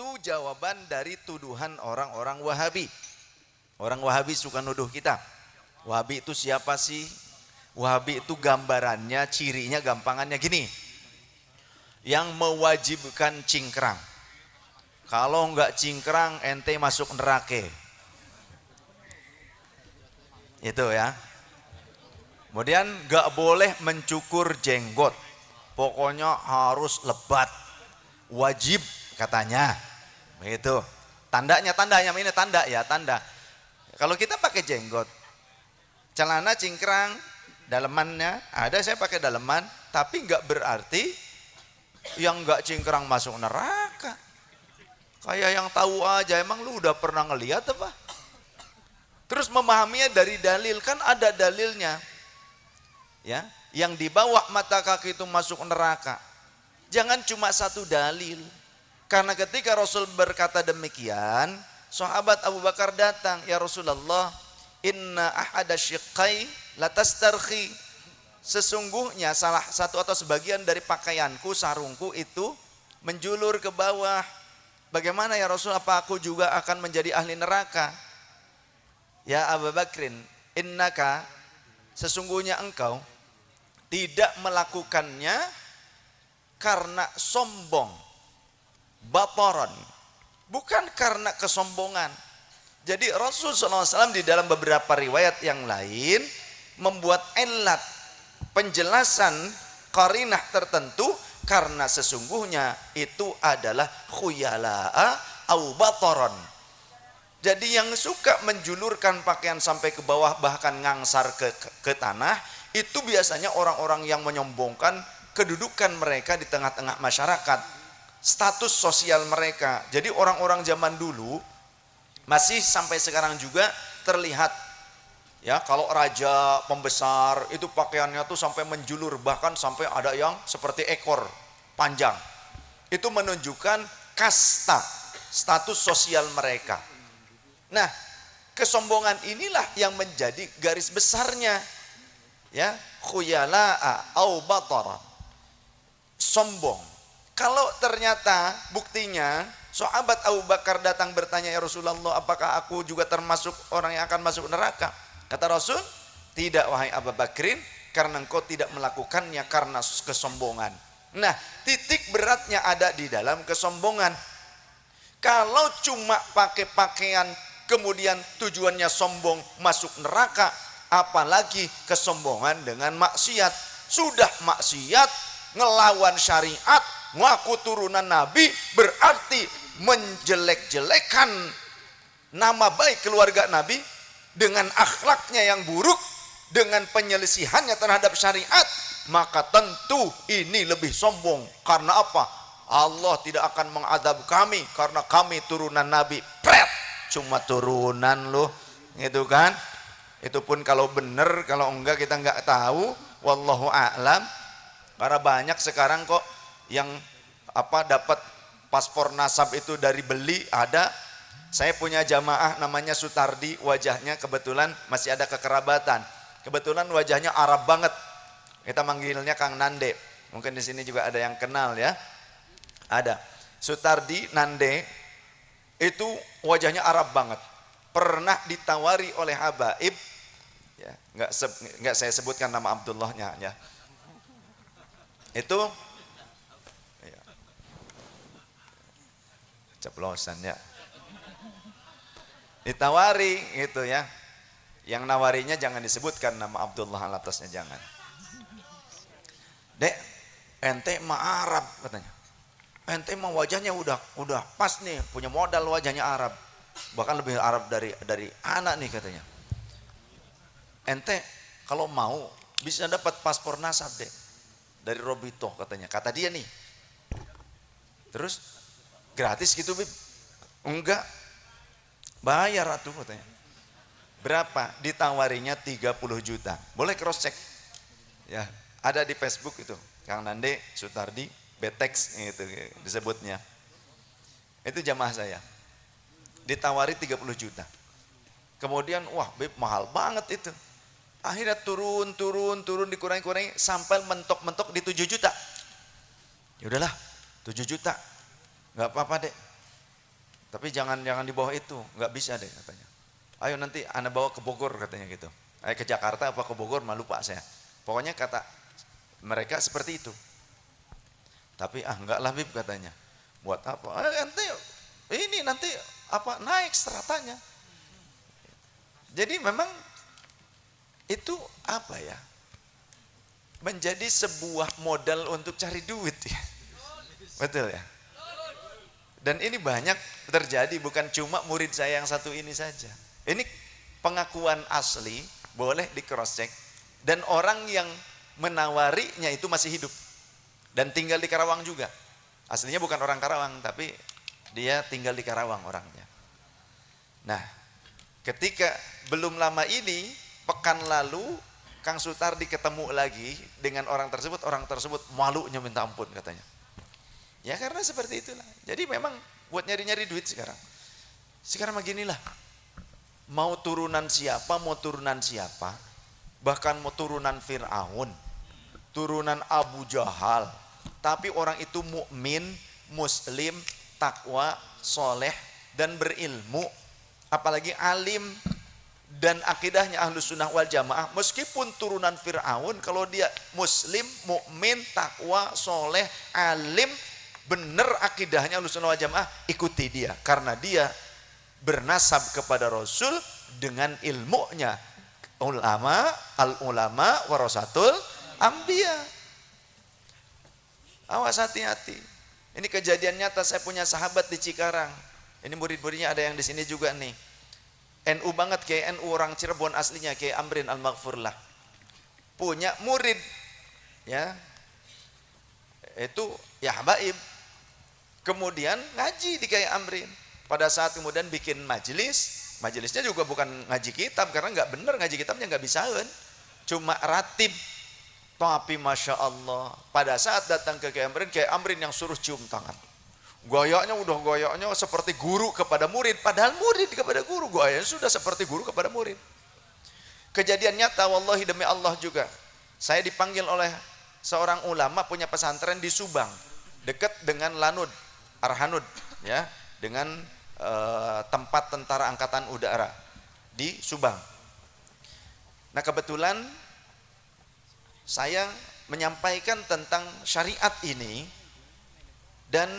Itu jawaban dari tuduhan orang-orang Wahabi. Orang Wahabi suka nuduh kita. Wahabi itu siapa sih? Wahabi itu gambarannya, cirinya, gampangannya gini. Yang mewajibkan cingkrang. Kalau enggak cingkrang, ente masuk neraka. Itu ya. Kemudian enggak boleh mencukur jenggot. Pokoknya harus lebat. Wajib katanya. Begitu. Tandanya ini tanda ya, tanda. Kalau kita pakai jenggot, celana cingkrang, dalemannya ada, saya pakai daleman, tapi enggak berarti yang enggak cingkrang masuk neraka. Kayak yang tahu aja, emang lu udah pernah ngelihat apa? Terus memahaminya dari dalil, kan ada dalilnya. Ya, yang di bawah mata kaki itu masuk neraka. Jangan cuma satu dalil. Karena ketika Rasul berkata demikian, sahabat Abu Bakar datang, ya Rasulullah, inna ahada syiqqai latastarkhi. Sesungguhnya salah satu atau sebagian dari pakaianku, sarungku itu menjulur ke bawah. Bagaimana ya Rasul, apa aku juga akan menjadi ahli neraka? Ya Abu Bakrin, innaka, sesungguhnya engkau tidak melakukannya karena sombong, bataran, bukan karena kesombongan. Jadi Rasul SAW di dalam beberapa riwayat yang lain membuat ilat, penjelasan qarinah tertentu, karena sesungguhnya itu adalah khuyala'a au bataran. Jadi yang suka menjulurkan pakaian sampai ke bawah, bahkan ngangsar ke tanah, itu biasanya orang-orang yang menyombongkan kedudukan mereka di tengah-tengah masyarakat, status sosial mereka. Jadi orang-orang zaman dulu masih sampai sekarang juga terlihat, ya, kalau raja pembesar itu pakaiannya tuh sampai menjulur, bahkan sampai ada yang seperti ekor panjang. Itu menunjukkan kasta, status sosial mereka. Nah, kesombongan inilah yang menjadi garis besarnya, ya, khuyala'a au batara, sombong. Kalau ternyata buktinya sahabat Abu Bakar datang bertanya, ya Rasulullah, apakah aku juga termasuk orang yang akan masuk neraka? Kata Rasul, tidak wahai Abu Bakrin, karena engkau tidak melakukannya karena kesombongan. Nah, titik beratnya ada di dalam kesombongan. Kalau cuma pakai pakaian kemudian tujuannya sombong masuk neraka, apalagi kesombongan dengan maksiat. Sudah maksiat, ngelawan syariat, ngaku turunan Nabi, berarti menjelek-jelekan nama baik keluarga Nabi dengan akhlaknya yang buruk, dengan penyelisihannya terhadap syariat, maka tentu ini lebih sombong. Karena apa? Allah tidak akan mengadab kami karena kami turunan Nabi. Pret, cuma turunan loh, gitu kan? Itu pun kalau benar, kalau enggak kita enggak tahu. Wallahu a'lam. Karena banyak sekarang kok yang dapat paspor nasab itu dari beli, ada. Saya punya jamaah namanya Sutardi, wajahnya kebetulan masih ada kekerabatan. Kebetulan wajahnya Arab banget. Kita manggilnya Kang Nande. Mungkin di sini juga ada yang kenal ya. Ada. Sutardi Nande itu wajahnya Arab banget. Pernah ditawari oleh habaib, ya, enggak saya sebutkan nama Abdullahnya ya. Itu ya, ceplosan ya. Ditawari gitu ya. Yang nawarinya jangan disebutkan nama Abdullah, atasnya jangan. Dek, ente mah Arab katanya. Ente mah wajahnya udah pas nih, punya modal wajahnya Arab. Bahkan lebih Arab dari anak nih katanya. Ente kalau mau bisa dapat paspor nasab deh dari Robito katanya. Kata dia nih. Terus gratis gitu Bib? Enggak. Bayar atuh katanya. Berapa? Ditawarinya 30 juta. Boleh cross check. Ya, ada di Facebook itu. Kang Nande Sutardi Betex itu disebutnya. Itu jamaah saya. Ditawari 30 juta. Kemudian wah Beb, mahal banget itu. Akhirnya turun dikurangi sampai mentok-mentok di 7 juta. Ya udahlah, 7 juta. Enggak apa-apa, Dek. Tapi jangan di bawah itu, nggak bisa deh katanya. Ayo nanti Anda bawa ke Bogor katanya gitu. Ayo ke Jakarta apa ke Bogor, malu pak saya. Pokoknya kata mereka seperti itu. Tapi enggak lah Bib katanya. Buat apa? Nanti ini nanti apa naik stratanya. Jadi memang itu apa ya? Menjadi sebuah modal untuk cari duit ya. Betul ya? Dan ini banyak terjadi, bukan cuma murid saya yang satu ini saja. Ini pengakuan asli, boleh di cross check. Dan orang yang menawarinya itu masih hidup. Dan tinggal di Karawang juga. Aslinya bukan orang Karawang, tapi dia tinggal di Karawang orangnya. Nah, ketika belum lama ini, pekan lalu, Kang Sutardi ketemu lagi dengan orang tersebut malunya minta ampun katanya. Ya karena seperti itulah. Jadi memang buat nyari-nyari duit sekarang. Sekarang beginilah. Mau turunan siapa, bahkan mau turunan Fir'aun, turunan Abu Jahal, tapi orang itu mukmin, muslim, takwa, soleh, dan berilmu, apalagi alim, dan akidahnya Ahlus Sunnah wal Jamaah. Meskipun turunan Fir'aun, kalau dia muslim, mukmin, takwa, soleh, alim, benar akidahnya Ahlus Sunnah wal Jamaah, ikuti dia, karena dia bernasab kepada Rasul dengan ilmunya. Al-ulama warasatul anbiya. Awas hati-hati. Ini kejadian nyata, saya punya sahabat di Cikarang. Ini murid-muridnya ada yang di sini juga nih. NU banget, kayak NU orang Cirebon aslinya, kayak Amrin Al-Maghfurlah. Punya murid ya. Itu ya habaib. Kemudian ngaji di kayak Amrin. Pada saat kemudian bikin majelisnya juga bukan ngaji kitab, karena nggak bener ngaji kitabnya nggak bisain, cuma ratib. Tapi masya Allah, pada saat datang ke Kayak Amrin yang suruh cium tangan, goyoknya seperti guru kepada murid, padahal murid kepada guru, goyoknya sudah seperti guru kepada murid. Kejadian nyata, wallahi demi Allah juga, saya dipanggil oleh seorang ulama punya pesantren di Subang, dekat dengan Lanud, Arhanud, ya, dengan tempat tentara angkatan udara di Subang. Nah kebetulan saya menyampaikan tentang syariat ini, dan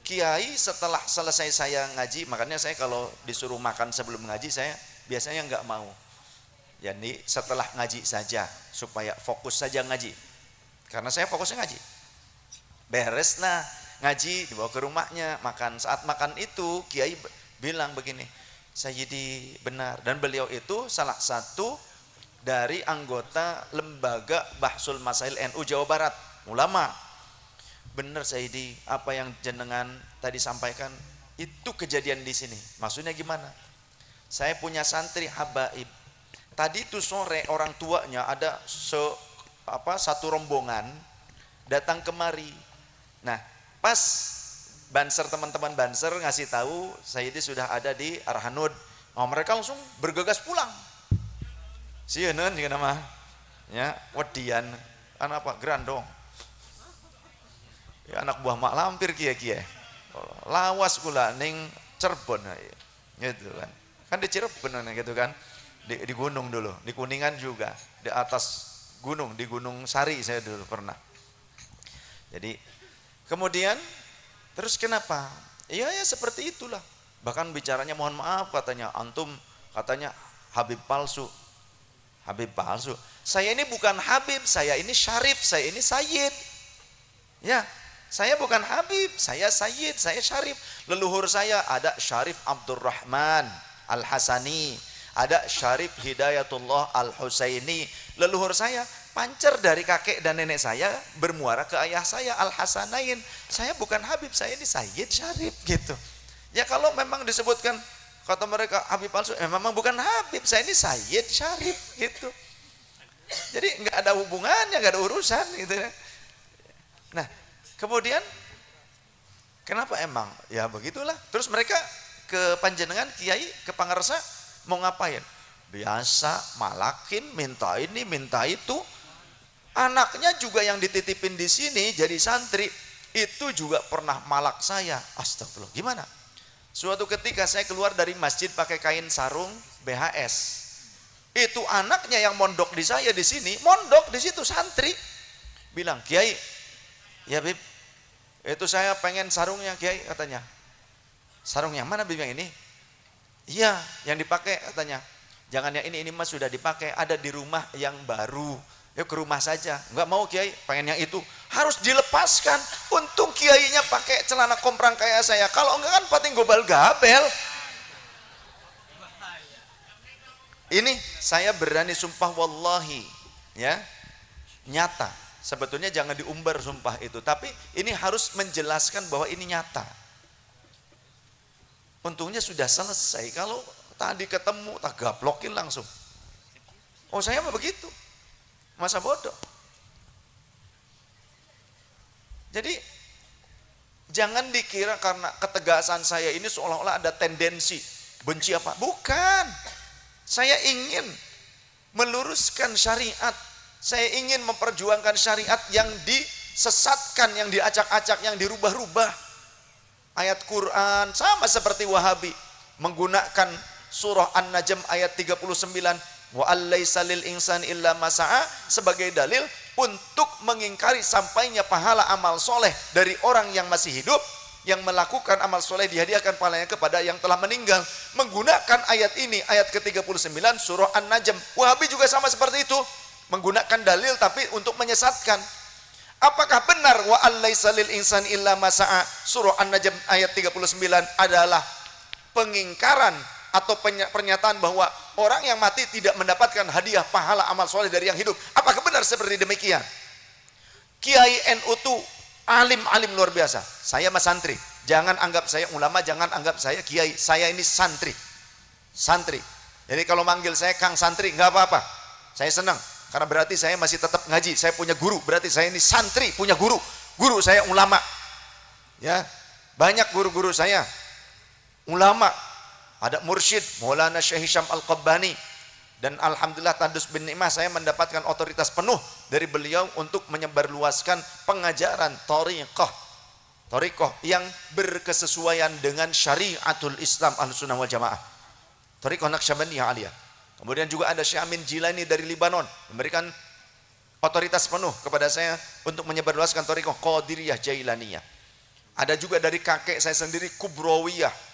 kiai setelah selesai saya ngaji, makanya saya kalau disuruh makan sebelum ngaji saya biasanya nggak mau. Jadi setelah ngaji saja, supaya fokus saja ngaji, karena saya fokusnya ngaji. Bereslah ngaji, dibawa ke rumahnya, makan. Saat makan itu kiai bilang begini, Sayyidi benar, dan beliau itu salah satu dari anggota lembaga Bahsul Masail NU Jawa Barat, ulama. Benar Sayyidi, apa yang jenengan tadi sampaikan itu kejadian di sini. Maksudnya gimana? Saya punya santri habaib. Tadi itu sore orang tuanya ada satu rombongan datang kemari. Nah, pas Banser, teman-teman Banser ngasih tahu Sayyidi sudah ada di Arhanud. Oh, mereka langsung bergegas pulang. Sieun juga nama ya, wedian anak apa grandong. Ya, anak buah mak lampir kia-kia. Lawas kula ning Cirebon gitu kan. Kan di Cirebon gitu kan. Di gunung dulu, di Kuningan juga, di atas gunung, di Gunung Sari saya dulu pernah. Jadi kemudian terus kenapa? Iya ya seperti itulah. Bahkan bicaranya mohon maaf katanya, antum katanya Habib palsu. Habib palsu. Saya ini bukan Habib, saya ini Syarif, saya ini Sayyid. Ya, saya bukan Habib, saya Sayyid, saya Syarif. Leluhur saya ada Syarif Abdurrahman Al-Hasani, ada Syarif Hidayatullah Al-Husaini. Leluhur saya pancer dari kakek dan nenek saya bermuara ke ayah saya Al-Hasanain. Saya bukan Habib, saya ini Sayyid Syarif gitu. Ya kalau memang disebutkan kata mereka Habib palsu, memang bukan Habib, saya ini Sayyid Syarif gitu. Jadi nggak ada hubungannya, nggak ada urusan gitu. Nah kemudian kenapa emang? Ya begitulah. Terus mereka ke panjenengan Kiai, ke Pangarsa mau ngapain? Biasa malakin, minta ini minta itu. Anaknya juga yang dititipin di sini jadi santri itu juga pernah malak saya. Astagfirullah. Gimana? Suatu ketika saya keluar dari masjid pakai kain sarung BHS. Itu anaknya yang mondok di saya di sini, mondok di situ santri. Bilang, "Kiai, ya Bib, itu saya pengen sarungnya Kiai," katanya. "Sarung yang mana Bib, yang ini?" "Iya, yang dipakai," katanya. "Jangan yang ini Mas sudah dipakai, ada di rumah yang baru. Yuk ke rumah saja." "Enggak mau Kiai, pengen yang itu." Harus dilepaskan. Untung kiainya pakai celana komprang kayak saya. Kalau enggak kan pating gobal gabel. Ini saya berani sumpah wallahi, ya, nyata. Sebetulnya jangan diumbar sumpah itu, tapi ini harus menjelaskan bahwa ini nyata. Untungnya sudah selesai. Kalau tadi ketemu tak gaplokin langsung. Oh, saya mah begitu. Masa bodoh. Jadi jangan dikira karena ketegasan saya ini seolah-olah ada tendensi benci apa. Bukan. Saya ingin meluruskan syariat. Saya ingin memperjuangkan syariat yang disesatkan, yang diacak-acak, yang dirubah-rubah. Ayat Quran sama seperti Wahabi menggunakan surah An-Najm ayat 39, wa allaisa lil insani illa ma sa'a, sebagai dalil untuk mengingkari sampainya pahala amal soleh dari orang yang masih hidup, yang melakukan amal soleh dihadiahkan pahalanya kepada yang telah meninggal. Menggunakan ayat ini, ayat ke-39 surah An-Najm. Wahabi juga sama seperti itu, menggunakan dalil tapi untuk menyesatkan. Apakah benar wa allaisa lil insani illa ma sa'a surah An-Najm ayat 39 adalah pengingkaran atau pernyataan bahwa orang yang mati tidak mendapatkan hadiah pahala amal soleh dari yang hidup? Apakah benar seperti demikian? Kiai NU itu alim-alim luar biasa. Saya mas santri. Jangan anggap saya ulama, jangan anggap saya kiai. Saya ini santri. Santri. Jadi kalau manggil saya Kang Santri nggak apa-apa. Saya senang karena berarti saya masih tetap ngaji. Saya punya guru. Berarti saya ini santri, punya guru. Guru saya ulama. Ya, banyak guru-guru saya ulama. Ada mursyid Maulana Syekh Hisham Al-Qabbani, dan alhamdulillah tandus bin nikmah saya mendapatkan otoritas penuh dari beliau untuk menyebarluaskan pengajaran thariqah yang berkesesuaian dengan syariatul Islam Ahlussunnah wal Jamaah, thariqah Naqsyabandiyah Aliyah. Kemudian juga ada Syekh Amin Jilani dari Libanon memberikan otoritas penuh kepada saya untuk menyebarluaskan thariqah Qadiriyah Jailaniyah. Ada juga dari kakek saya sendiri Kubrawiyah.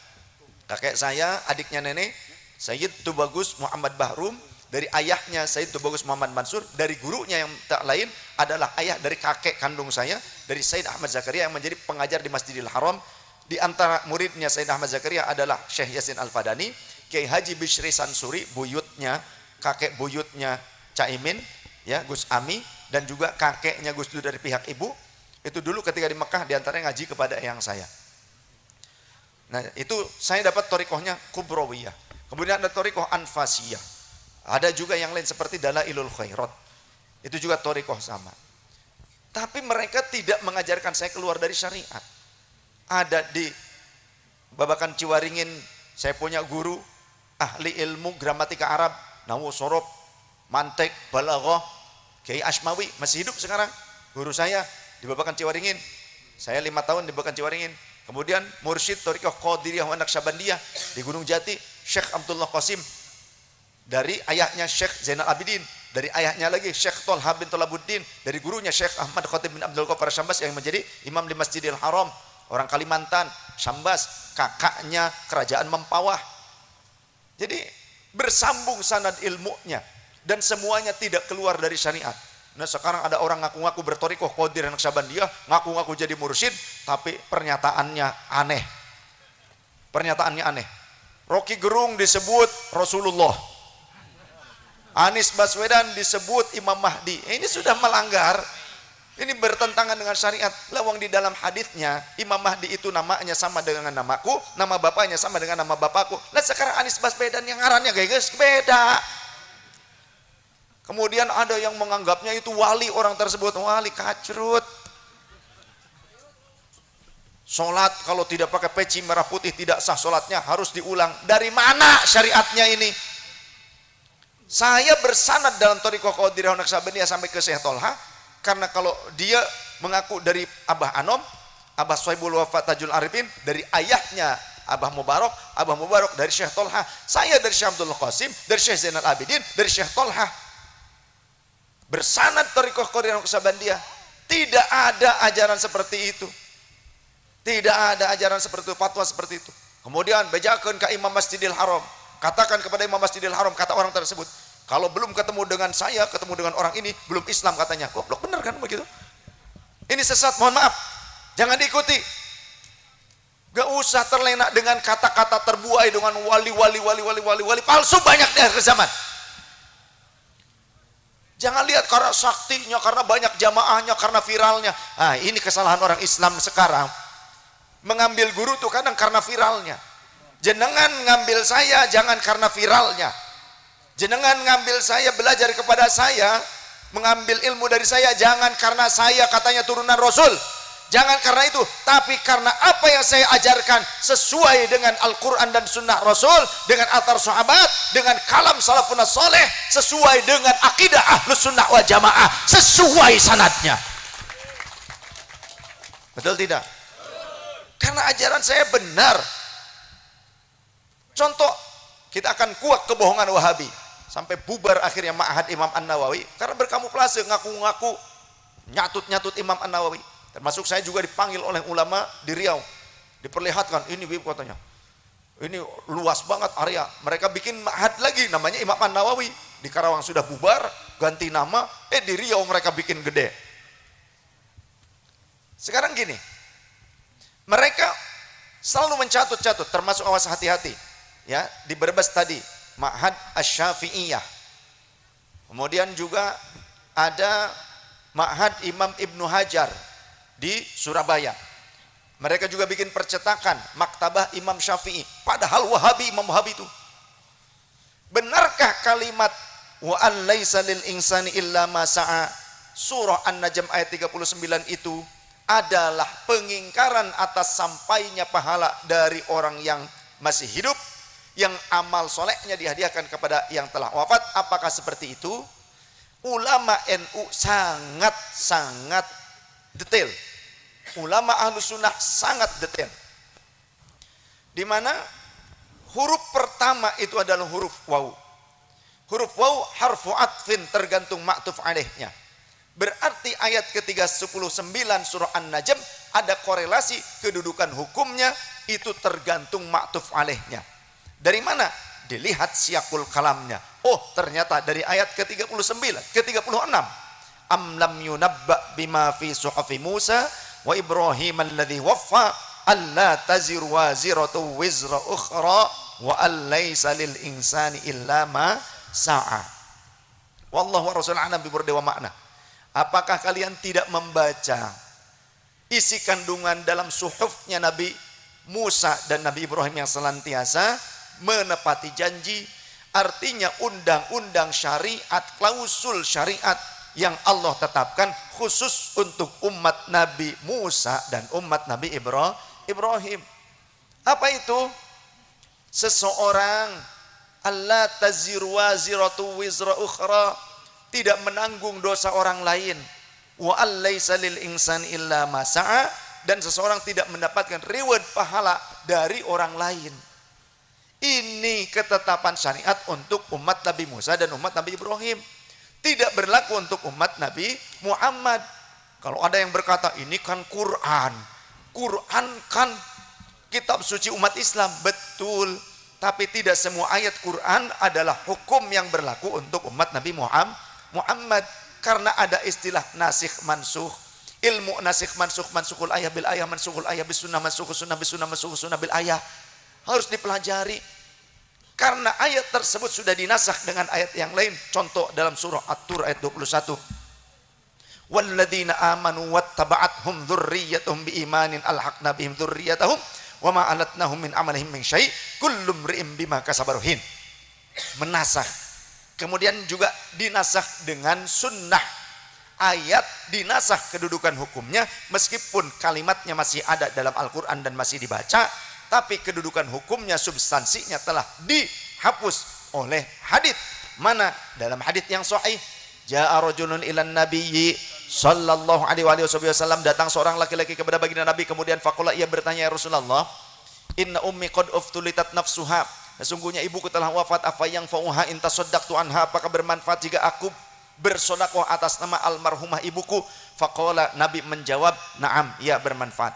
Kakek saya, adiknya nenek, Sayyid Tubagus Muhammad Bahrum, dari ayahnya Sayyid Tubagus Muhammad Mansur, dari gurunya yang tak lain adalah ayah dari kakek kandung saya, dari Sayyid Ahmad Zakaria yang menjadi pengajar di Masjidil Haram. Di antara muridnya Sayyid Ahmad Zakaria adalah Syekh Yasin Al-Fadani, Kiai Haji Bishri Sansuri, buyutnya, kakek buyutnya Caimin, ya, Gus Ami, dan juga kakeknya Gus Dur dari pihak ibu. Itu dulu ketika di Mekah diantaranya ngaji kepada eyang saya. Nah, itu saya dapat thariqahnya Kubrawiyah. Kemudian ada thariqah Anfasiyah. Ada juga yang lain seperti Dalailul Khairat. Itu juga thariqah sama. Tapi mereka tidak mengajarkan saya keluar dari syariat. Ada di Babakan Ciwaringin, saya punya guru ahli ilmu gramatika Arab, nahwu sorof, mantek, balaghah, Kiai Asmawi, masih hidup sekarang. Guru saya di Babakan Ciwaringin. Saya 5 tahun di Babakan Ciwaringin. Kemudian mursyid thariqah Qadiriyah wa Naqsyabandiyah di Gunung Jati, Syekh Abdullah Qasim, dari ayahnya Syekh Zainal Abidin, dari ayahnya lagi Syekh Tolha bin Tolabuddin, dari gurunya Syekh Ahmad Khatib bin Abdul Ghaffar Syambas yang menjadi imam di Masjidil Haram, orang Kalimantan, Syambas, kakaknya kerajaan Mempawah. Jadi bersambung sanad ilmunya dan semuanya tidak keluar dari syariat. Nah, sekarang ada orang ngaku-ngaku berthariqah Qadiriyah Naqsyabandiyah, ngaku-ngaku jadi mursyid, tapi pernyataannya aneh. Pernyataannya aneh. Rocky Gerung disebut Rasulullah. Anies Baswedan disebut Imam Mahdi. Ini sudah melanggar. Ini bertentangan dengan syariat. Lawang di dalam hadisnya Imam Mahdi itu namanya sama dengan namaku, nama bapaknya sama dengan nama bapakku. Lah sekarang Anies Baswedan yang ngarannya guys beda. Kemudian ada yang menganggapnya itu wali, orang tersebut wali, kacrut. Sholat kalau tidak pakai peci merah putih tidak sah sholatnya, harus diulang. Dari mana syariatnya ini? Saya bersanad dalam thariqah Qadiriyah Naqsyabandiyah sampai ke Syekh Tolha, karena kalau dia mengaku dari Abah Anom, Abah Sohibul Wafa Tajul Arifin, dari ayahnya Abah Mubarak dari Syekh Tolha, saya dari Syekh Abdul Qasim, dari Syekh Zainal Abidin, dari Syekh Tolha. Bersanad Thariqah Qadiriyah Naksabandiyah. Tidak ada ajaran seperti itu. Tidak ada ajaran seperti itu, fatwa seperti itu. Kemudian bejakeun ka Imam Masjidil Haram. Katakan kepada Imam Masjidil Haram, kata orang tersebut, kalau belum ketemu dengan saya, ketemu dengan orang ini, belum Islam katanya. Goblok bener kan begitu? Ini sesat, mohon maaf. Jangan diikuti. Gak usah terlena dengan kata-kata terbuai dengan wali palsu banyak di akhir zaman. Jangan lihat karena saktinya, karena banyak jamaahnya, karena viralnya. Ah, ini kesalahan orang Islam sekarang. Mengambil guru tuh kadang karena viralnya. Jenengan ngambil saya jangan karena viralnya. Jenengan ngambil saya, belajar kepada saya, mengambil ilmu dari saya jangan karena saya katanya turunan Rasul. Jangan karena itu, tapi karena apa yang saya ajarkan sesuai dengan Al-Quran dan Sunnah Rasul, dengan athar sahabat, dengan kalam salafun saleh, sesuai dengan akidah Ahlus Sunnah wal Jamaah, sesuai sanadnya. Betul tidak? Karena ajaran saya benar. Contoh, kita akan kuat kebohongan Wahabi sampai bubar akhirnya Ma'had Imam An-Nawawi karena berkamuflase ngaku-ngaku nyatut-nyatut Imam An-Nawawi. Termasuk saya juga dipanggil oleh ulama di Riau, diperlihatkan ini katanya, ini luas banget area. Mereka bikin ma'had lagi namanya Imam An-Nawawi. Di Karawang sudah bubar, ganti nama, di Riau mereka bikin gede. Sekarang gini, mereka selalu mencatut-catut, termasuk awas hati-hati ya, di Brebes tadi Ma'had Asy-Syafi'iyah, kemudian juga ada Ma'had Imam Ibnu Hajar di Surabaya. Mereka juga bikin percetakan Maktabah Imam Syafi'i, padahal Wahabi, Imam Wahabi itu. Benarkah kalimat wa an laisa lil insani illa ma sa'a, surah An-Najm ayat 39 itu adalah pengingkaran atas sampainya pahala dari orang yang masih hidup, yang amal solehnya dihadiahkan kepada yang telah wafat. Apakah seperti itu? Ulama NU sangat detail. Ulama Ahlus Sunnah sangat detail. Di mana huruf pertama itu adalah huruf waw. Huruf waw harfu atfin, tergantung ma'tuf alaihnya. Berarti ayat ke-39 surah An-Najm ada korelasi kedudukan hukumnya, itu tergantung ma'tuf alaihnya. Dari mana? Dilihat siyakul kalamnya. Oh, ternyata dari ayat ke-39, ke-36. Am lam yunabba bima fi suhafi Musa wa Ibrahim alladhi waffa alla taziru waziratu wizra ukhra wa allaysa lil insani illa ma sa'a. Wallahu rasul a'lam bi murdi wa makna. Apakah kalian tidak membaca isi kandungan dalam suhufnya Nabi Musa dan Nabi Ibrahim yang senantiasa menepati janji? Artinya undang-undang syariat, klausul syariat yang Allah tetapkan khusus untuk umat Nabi Musa dan umat Nabi Ibrahim. Apa itu? Seseorang alla taziru waziratu wizra ukhra, tidak menanggung dosa orang lain. Wa allaysa lil insani illa ma sa'a, dan seseorang tidak mendapatkan reward pahala dari orang lain. Ini ketetapan syariat untuk umat Nabi Musa dan umat Nabi Ibrahim. Tidak berlaku untuk umat Nabi Muhammad. Kalau ada yang berkata ini kan Quran, Quran kan kitab suci umat Islam, betul. Tapi tidak semua ayat Quran adalah hukum yang berlaku untuk umat Nabi Muhammad. Karena ada istilah nasikh mansukh, ilmu nasikh mansukh, mansukhul ayah bil ayah, mansukhul ayah bis sunnah, mansukhul sunnah bis sunnah, mansukhul sunnah bil ayah. Harus dipelajari. Karena ayat tersebut sudah dinasakh dengan ayat yang lain. Contoh dalam surah At-Tur ayat 21. Walladzina amanu wattaba'athum dzurriyyatuhum biimanin alhaqna bihim dzurriyyatahum wama alatnahum min amalihim min syai' kullu imri'in bima kasaba rahin. Menasakh. Kemudian juga dinasakh dengan sunnah. Ayat dinasakh kedudukan hukumnya meskipun kalimatnya masih ada dalam Al-Quran dan masih dibaca, tapi kedudukan hukumnya, substansinya telah dihapus oleh hadits. Mana? Dalam hadits yang sahih, jaa rajulun ilan nabiyyi sallallahu alaihi wasallam, datang seorang laki-laki kepada baginda Nabi, kemudian faqala, ia bertanya, ya Rasulullah, Inna ummi qad uftulitat nafsuha. Sesungguhnya ibuku telah wafat, afa yang fauha in tasaddaqtu anha, apakah bermanfaat jika aku bersedekah atas nama almarhumah ibuku? Faqala, Nabi menjawab, na'am, ya bermanfaat.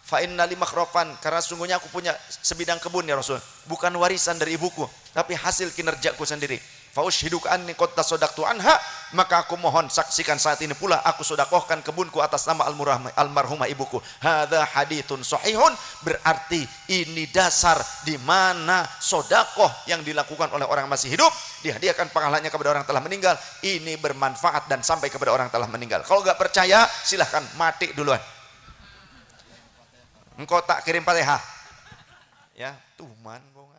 Fa inna li makhrafan, karena sungguhnya aku punya sebidang kebun ya Rasul, bukan warisan dari ibuku tapi hasil kinerjaku sendiri. Fa ushiduka anni qad tasaddaqtu anha, maka aku mohon saksikan saat ini pula aku sedekahkan kebunku atas nama almarhumah ibuku. Hadza haditsun sahihun, berarti ini dasar di mana sedekah yang dilakukan oleh orang masih hidup dihadiahkan pahalanya kepada orang telah meninggal, ini bermanfaat dan sampai kepada orang telah meninggal. Kalau nggak percaya silahkan mati duluan. Engkau tak kirim Fatihah. Ya, tuman kok.